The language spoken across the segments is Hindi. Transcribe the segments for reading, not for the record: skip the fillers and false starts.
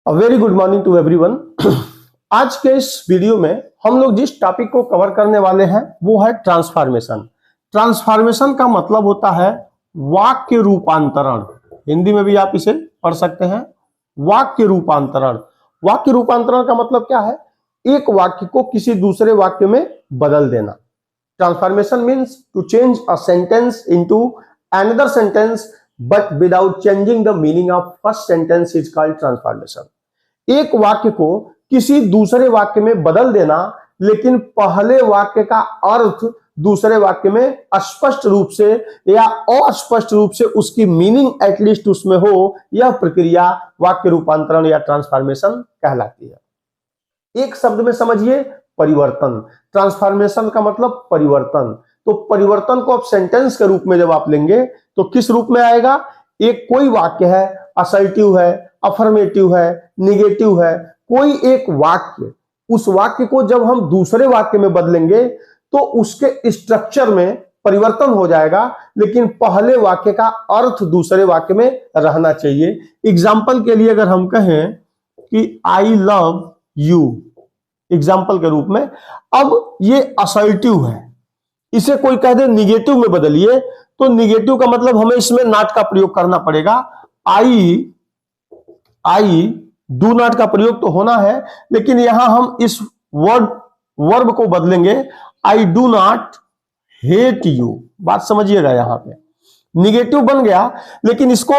Very good morning to everyone. आज के इस वीडियो में हम लोग जिस टॉपिक को कवर करने वाले हैं वो है ट्रांसफॉर्मेशन। ट्रांसफॉर्मेशन का मतलब होता है वाक्य रूपांतरण। हिंदी में भी आप इसे पढ़ सकते हैं, वाक्य रूपांतरण। वाक्य रूपांतरण का मतलब क्या है? एक वाक्य को किसी दूसरे वाक्य में बदल देना। Transformation means to change a sentence into another sentence but without changing the meaning of first sentence is called transformation. एक वाक्य को किसी दूसरे वाक्य में बदल देना, लेकिन पहले वाक्य का अर्थ दूसरे वाक्य में स्पष्ट रूप से या अस्पष्ट रूप से उसकी मीनिंग एटलीस्ट उसमें हो, यह प्रक्रिया वाक्य रूपांतरण या ट्रांसफॉर्मेशन कहलाती है। एक शब्द में समझिए, परिवर्तन। ट्रांसफॉर्मेशन का मतलब परिवर्तन। तो परिवर्तन को आप सेंटेंस के रूप में जब आप लेंगे तो किस रूप में आएगा? एक कोई वाक्य है, असर्टिव है, अफर्मेटिव है, निगेटिव है, कोई एक वाक्य, उस वाक्य को जब हम दूसरे वाक्य में बदलेंगे तो उसके स्ट्रक्चर में परिवर्तन हो जाएगा, लेकिन पहले वाक्य का अर्थ दूसरे वाक्य में रहना चाहिए। एग्जाम्पल के लिए अगर हम कहें कि आई लव यू, एग्जाम्पल के रूप में, अब ये असर्टिव है, इसे कोई कह दे निगेटिव में बदलिए, तो निगेटिव का मतलब हमें इसमें नॉट का प्रयोग करना पड़ेगा। आई डू नॉट का प्रयोग तो होना है, लेकिन यहां हम इस वर्ब को बदलेंगे, I do not hate you. बात समझिएगा, यहां पे निगेटिव बन गया, लेकिन इसको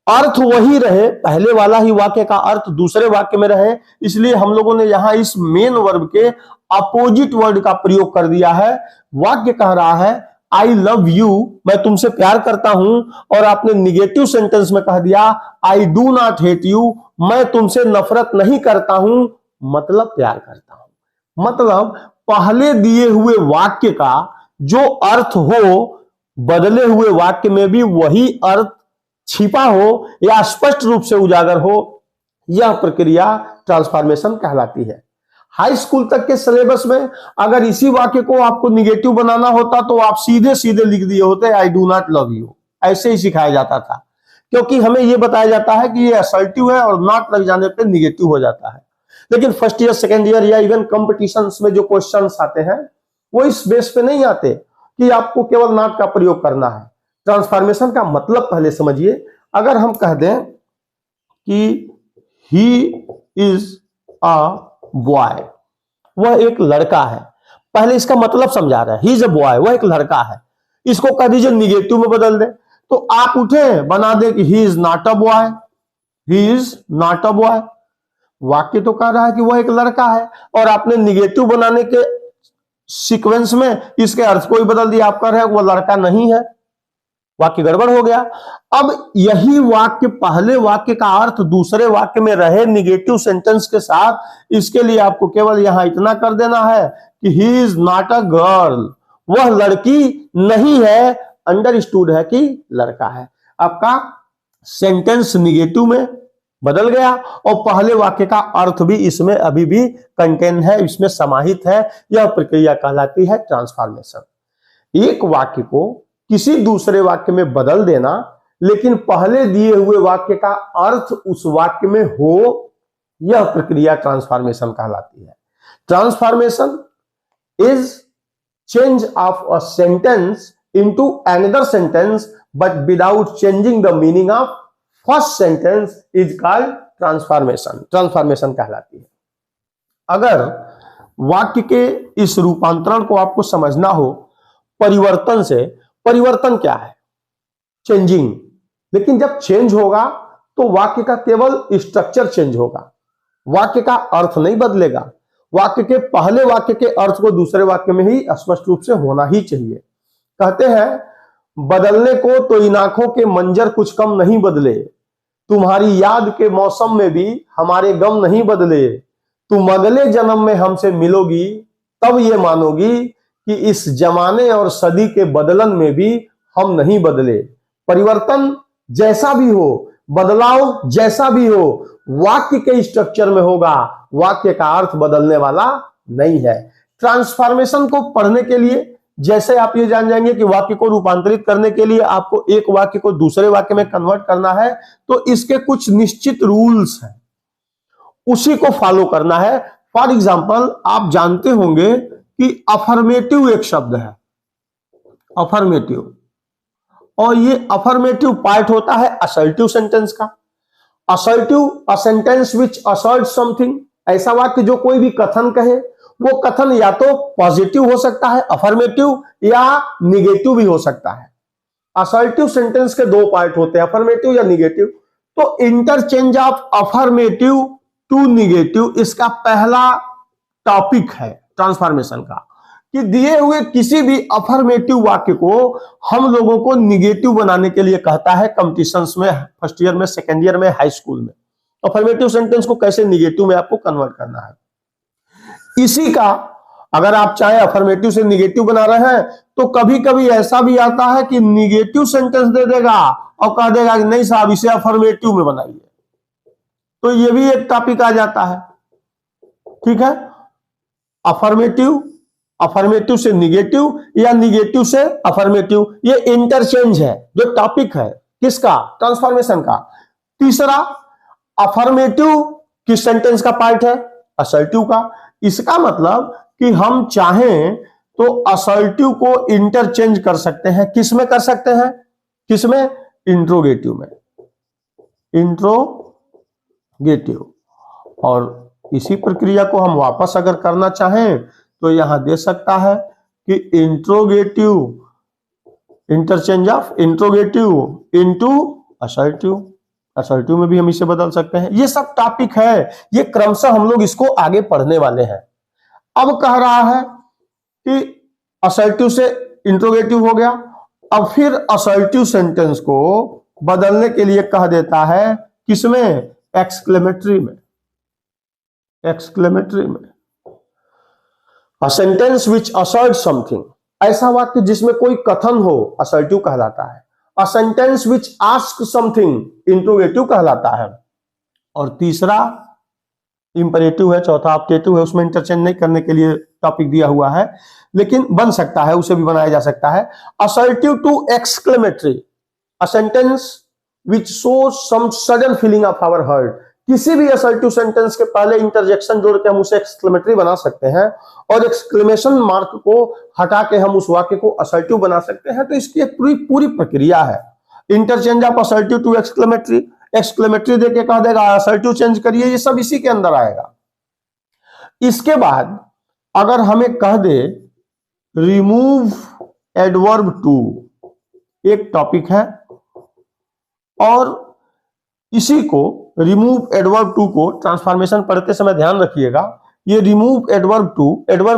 अर्थ वही रहे, पहले वाला ही वाक्य का अर्थ दूसरे वाक्य में रहे, इसलिए हम लोगों ने यहां इस मेन वर्ब के अपोजिट वर्ड का प्रयोग कर दिया है। वाक्य कह रहा है आई लव यू, मैं तुमसे प्यार करता हूं, और आपने निगेटिव सेंटेंस में कह दिया I do not hate you, मैं तुमसे नफरत नहीं करता हूं, मतलब प्यार करता हूं। मतलब पहले दिए हुए वाक्य का जो अर्थ हो, बदले हुए वाक्य में भी वही अर्थ छिपा हो या स्पष्ट रूप से उजागर हो, यह प्रक्रिया ट्रांसफॉर्मेशन कहलाती है। हाई स्कूल तक के सिलेबस में अगर इसी वाक्य को आपको निगेटिव बनाना होता तो आप सीधे सीधे लिख दिए होते I do not love you, ऐसे ही सिखाया जाता था, क्योंकि हमें यह बताया जाता है कि ये असर्टिव है और नॉट लग जाने पे निगेटिव हो जाता है। लेकिन फर्स्ट ईयर, सेकेंड ईयर या इवन कॉम्पिटिशन्स में जो क्वेश्चंस आते हैं वो इस बेस पे नहीं आते कि आपको केवल नॉट का प्रयोग करना है। ट्रांसफॉर्मेशन का मतलब पहले समझिए। अगर हम कह दें कि ही इज अ बॉय, वह एक लड़का है, पहले इसका मतलब समझा रहा है, ही इज अ बॉय, वह एक लड़का है, इसको कह दीजिए निगेटिव में बदल दे, तो आप उठे बना दे कि he is not a boy, he is not a boy. वाक्य तो कह रहा है कि वह एक लड़का है, और आपने निगेटिव बनाने के सीक्वेंस में इसके अर्थ को ही बदल दिया, आप कह रहे हैं वह लड़का नहीं है, वाक्य गड़बड़ हो गया। अब यही वाक्य पहले वाक्य का अर्थ दूसरे वाक्य में रहे निगेटिव सेंटेंस के साथ, इसके लिए आपको केवल यहां इतना कर देना है कि he is not a girl, वह लड़की नहीं है, अंडरस्टूड है कि लड़का है। आपका सेंटेंस निगेटिव में बदल गया और पहले वाक्य का अर्थ भी इसमें अभी भी कंटेन है, इसमें समाहित है। यह प्रक्रिया कहलाती है ट्रांसफॉर्मेशन। एक वाक्य को किसी दूसरे वाक्य में बदल देना, लेकिन पहले दिए हुए वाक्य का अर्थ उस वाक्य में हो, यह प्रक्रिया ट्रांसफॉर्मेशन कहलाती है। Transformation is change of a sentence into another sentence but without changing the meaning of first sentence is called transformation. Transformation कहलाती है। अगर वाक्य के इस रूपांतरण को आपको समझना हो परिवर्तन से, परिवर्तन क्या है? चेंजिंग। लेकिन जब चेंज होगा तो वाक्य का केवल स्ट्रक्चर चेंज होगा, वाक्य का अर्थ नहीं बदलेगा। वाक्य के पहले वाक्य के अर्थ को दूसरे वाक्य में ही स्पष्ट रूप से होना ही चाहिए। कहते हैं बदलने को तो इन आंखों के मंजर कुछ कम नहीं बदले, तुम्हारी याद के मौसम में भी हमारे गम नहीं बदले, तुम अगले जन्म में हमसे मिलोगी तब ये मानोगी कि इस जमाने और सदी के बदलन में भी हम नहीं बदले। परिवर्तन जैसा भी हो, बदलाव जैसा भी हो, वाक्य के स्ट्रक्चर में होगा, वाक्य का अर्थ बदलने वाला नहीं है। ट्रांसफॉर्मेशन को पढ़ने के लिए जैसे आप ये जान जाएंगे कि वाक्य को रूपांतरित करने के लिए आपको एक वाक्य को दूसरे वाक्य में कन्वर्ट करना है, तो इसके कुछ निश्चित रूल्स हैं। उसी को फॉलो करना है। फॉर एग्जाम्पल आप जानते होंगे कि अफर्मेटिव एक शब्द है, अफर्मेटिव, और ये अफर्मेटिव पार्ट होता है असर्टिव सेंटेंस का। Assertive, a sentence which assert something, ऐसा वाक्य जो कोई भी कथन कहे, वो कथन या तो पॉजिटिव हो सकता है अफर्मेटिव, या निगेटिव भी हो सकता है। असर्टिव सेंटेंस के दो पार्ट होते हैं, अफर्मेटिव या निगेटिव। तो interchange of affirmative to negative इसका पहला टॉपिक है ट्रांसफॉर्मेशन का, कि दिए हुए किसी भी अफर्मेटिव वाक्य को हम लोगों को निगेटिव बनाने के लिए कहता है कंपटीशंस में, फर्स्ट ईयर में, सेकेंड ईयर में, हाई स्कूल में। अफर्मेटिव सेंटेंस को कैसे निगेटिव में आपको कन्वर्ट करना है। इसी का अगर आप चाहे अफर्मेटिव से निगेटिव बना रहे हैं, तो कभी कभी ऐसा भी आता है कि निगेटिव सेंटेंस दे देगा और कह देगा कि नहीं साहब इसे अफर्मेटिव में बनाइए, तो ये भी एक टॉपिक आ जाता है। ठीक है, अफर्मेटिव, अफर्मेटिव से निगेटिव या निगेटिव से अफर्मेटिव, ये इंटरचेंज है जो टॉपिक है किसका, ट्रांसफॉर्मेशन का। तीसरा, अफर्मेटिव किस सेंटेंस का पार्ट है, असर्टिव का। इसका मतलब कि हम चाहें तो असर्टिव को इंटरचेंज कर सकते हैं, किस में कर सकते हैं, किसमें, इंट्रोगेटिव में, इंट्रोगेटिव। और इसी प्रक्रिया को हम वापस अगर करना चाहें तो यहां दे सकता है कि interrogative, interchange of interrogative into assertive, assertive में भी हम इसे बदल सकते हैं। ये सब टॉपिक है, ये क्रमशः हम लोग इसको आगे पढ़ने वाले हैं। अब कह रहा है कि असर्टिव से इंट्रोगेटिव हो गया, अब फिर असर्टिव सेंटेंस को बदलने के लिए कह देता है किसमें, एक्सक्लेमेटरी में, एक्सक्लेमेटरी में। A sentence which asserts something, ऐसा वाक्य जिसमें कोई कथन हो असर्टिव कहलाता है। A sentence which asks something, interrogative कहलाता है। और तीसरा इंपरेटिव है, चौथा ऑप्टेटिव है, उसमें इंटरचेंज नहीं करने के लिए टॉपिक दिया हुआ है, लेकिन बन सकता है, उसे भी बनाया जा सकता है। Assertive to exclamatory, A sentence which shows some sudden feeling of our hurt, किसी भी असर्टिव सेंटेंस के पहले इंटरजेक्शन जोड़ के हम उसे एक्सक्लेमेटरी बना सकते हैं, और एक्सक्लेमेशन मार्क को हटा के हम उस वाक्य को असर्टिव बना सकते हैं। तो इसकी एक पूरी प्रक्रिया है। Interchange of assertive to exclamatory, exclamatory देके कह देगा असर्टिव चेंज करिए, ये सब इसी के अंदर आएगा। इसके बाद अगर हमें कह दे रिमूव एडवर्ब टू, एक टॉपिक है, और इसी को रिमूव एडवर्ब टू को ट्रांसफॉर्मेशन पढ़ते समय ध्यान रखिएगा, ये रिमूव एडवर्ब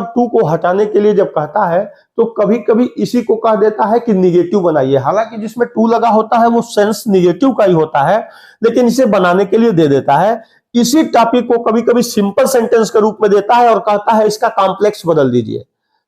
टू को हटाने के लिए जब कहता है तो कभी कभी इसी को कह देता है कि निगेटिव बनाइए। हालांकि जिसमें टू लगा होता है वो सेंस निगेटिव का ही होता है, लेकिन इसे बनाने के लिए दे देता है। इसी टॉपिक को कभी कभी सिंपल सेंटेंस के रूप में देता है और कहता है इसका कॉम्प्लेक्स बदल दीजिए।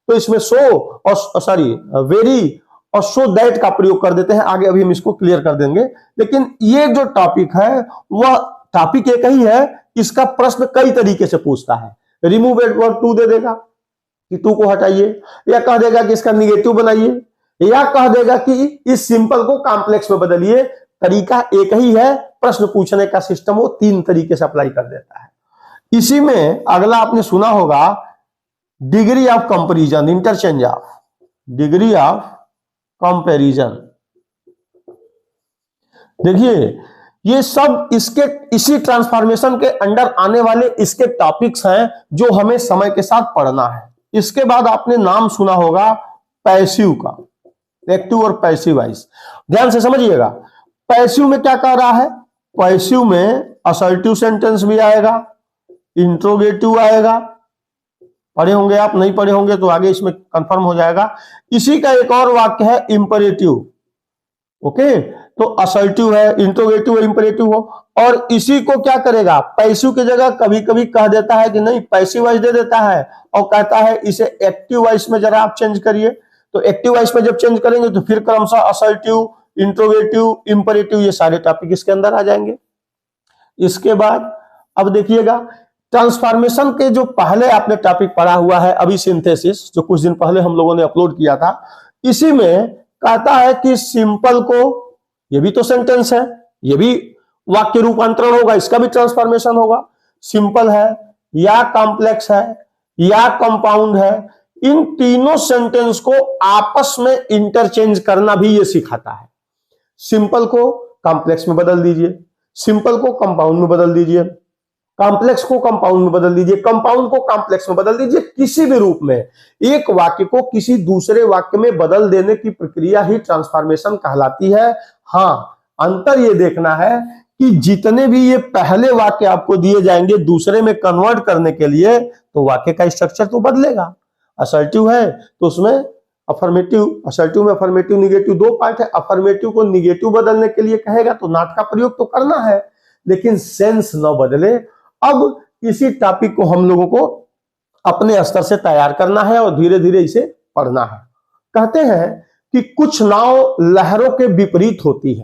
तो इसमें सो और सॉरी वेरी और सो दैट का प्रयोग कर देते हैं। आगे अभी हम इसको क्लियर कर देंगे, लेकिन ये जो टॉपिक है वह टॉपिक एक ही है, इसका प्रश्न कई तरीके से पूछता है। रिमूव एडवर्ब टू दे देगा कि टू को हटाइए, या कह देगा कि इसका निगेटिव बनाइए, या कह देगा कि इस सिंपल को कॉम्प्लेक्स में बदलिए। तरीका एक ही है, प्रश्न पूछने का सिस्टम वो तीन तरीके से अप्लाई कर देता है। इसी में अगला आपने सुना होगा degree of comparison, interchange of, degree of comparison. देखिए ये सब इसके इसी ट्रांसफॉर्मेशन के अंडर आने वाले इसके टॉपिक्स हैं जो हमें समय के साथ पढ़ना है। इसके बाद आपने नाम सुना होगा पैसिव का, एक्टिव और पैसिव वाइज। ध्यान से समझिएगा, पैसिव में क्या कह रहा है, पैसिव में असर्टिव सेंटेंस भी आएगा, इंट्रोगेटिव आएगा। पढ़े होंगे आप, नहीं पढ़े होंगे तो आगे इसमें कंफर्म हो जाएगा। इसी का एक और वाक्य है इंपरेटिव। ओके, तो असर्टिव है, इंट्रोगेटिव है, इंपरेटिव हो, और इसी को क्या करेगा, पैसिव की जगह कभी कभी कह देता है कि नहीं पैसिव वाइज दे देता है और कहता है इसे एक्टिव वाइज में जरा आप चेंज करिए। तो एक्टिव वाइज में जब चेंज करेंगे तो फिर क्रमशः असर्टिव, इंट्रोगेटिव, इंपरेटिव ये सारे टॉपिक इसके अंदर आ जाएंगे। इसके बाद अब देखिएगा ट्रांसफॉर्मेशन के जो पहले आपने टॉपिक पढ़ा हुआ है अभी सिंथेसिस, जो कुछ दिन पहले हम लोगों ने अपलोड किया था, इसी में कहता है कि सिंपल को, ये भी तो सेंटेंस है, ये भी वाक्य रूपांतरण होगा, इसका भी ट्रांसफॉर्मेशन होगा। सिंपल है या कॉम्प्लेक्स है या कंपाउंड है, इन तीनों सेंटेंस को आपस में इंटरचेंज करना भी ये सिखाता है। सिंपल को कॉम्प्लेक्स में बदल दीजिए, सिंपल को कंपाउंड में बदल दीजिए, कॉम्प्लेक्स को कंपाउंड में बदल दीजिए, कंपाउंड को कॉम्प्लेक्स में बदल दीजिए। किसी भी रूप में एक वाक्य को किसी दूसरे वाक्य में बदल देने की प्रक्रिया ही ट्रांसफॉर्मेशन कहलाती है। हाँ, अंतर ये देखना है कि जितने भी ये पहले वाक्य आपको दिए जाएंगे दूसरे में कन्वर्ट करने के लिए, तो वाक्य का स्ट्रक्चर तो बदलेगा। असर्टिव है तो उसमें अफर्मेटिव, असर्टिव में अफर्मेटिव निगेटिव दो पार्ट है। अफर्मेटिव को निगेटिव बदलने के लिए कहेगा तो नॉट का प्रयोग तो करना है, लेकिन सेंस न बदले। अब इसी टॉपिक को हम लोगों को अपने स्तर से तैयार करना है और धीरे धीरे इसे पढ़ना है। कहते हैं कि कुछ नाव लहरों के विपरीत होती है।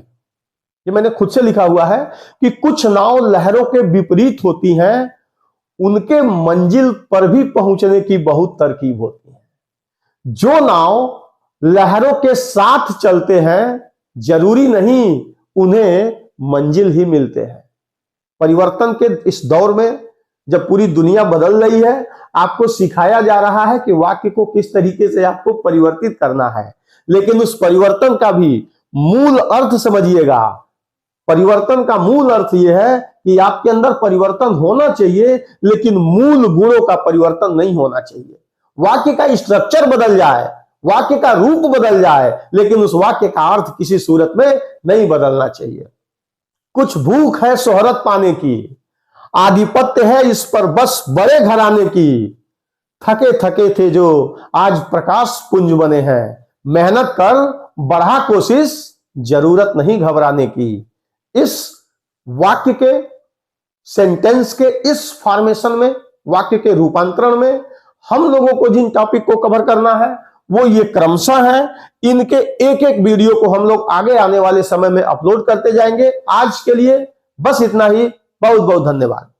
ये मैंने खुद से लिखा हुआ है कि कुछ नाव लहरों के विपरीत होती हैं, उनके मंजिल पर भी पहुंचने की बहुत तरकीब होती है। जो नाव लहरों के साथ चलते हैं, जरूरी नहीं उन्हें मंजिल ही मिलते हैं। परिवर्तन के इस दौर में जब पूरी दुनिया बदल रही है, आपको सिखाया जा रहा है कि वाक्य को किस तरीके से आपको परिवर्तित करना है, लेकिन उस परिवर्तन का भी मूल अर्थ समझिएगा। परिवर्तन का मूल अर्थ यह है कि आपके अंदर परिवर्तन होना चाहिए, लेकिन मूल गुणों का परिवर्तन नहीं होना चाहिए। वाक्य का स्ट्रक्चर बदल जाए, वाक्य का रूप बदल जाए, लेकिन उस वाक्य का अर्थ किसी सूरत में नहीं बदलना चाहिए। कुछ भूख है शोहरत पाने की, आधिपत्य है इस पर बस बड़े घराने की। थके थके थे जो आज प्रकाश पुंज बने हैं, मेहनत कर बढ़ा कोशिश जरूरत नहीं घबराने की। इस वाक्य के सेंटेंस के इस फॉर्मेशन में, वाक्य के रूपांतरण में हम लोगों को जिन टॉपिक को कवर करना है वो ये क्रमशः है। इनके एक एक वीडियो को हम लोग आगे आने वाले समय में अपलोड करते जाएंगे। आज के लिए बस इतना ही। बहुत बहुत धन्यवाद।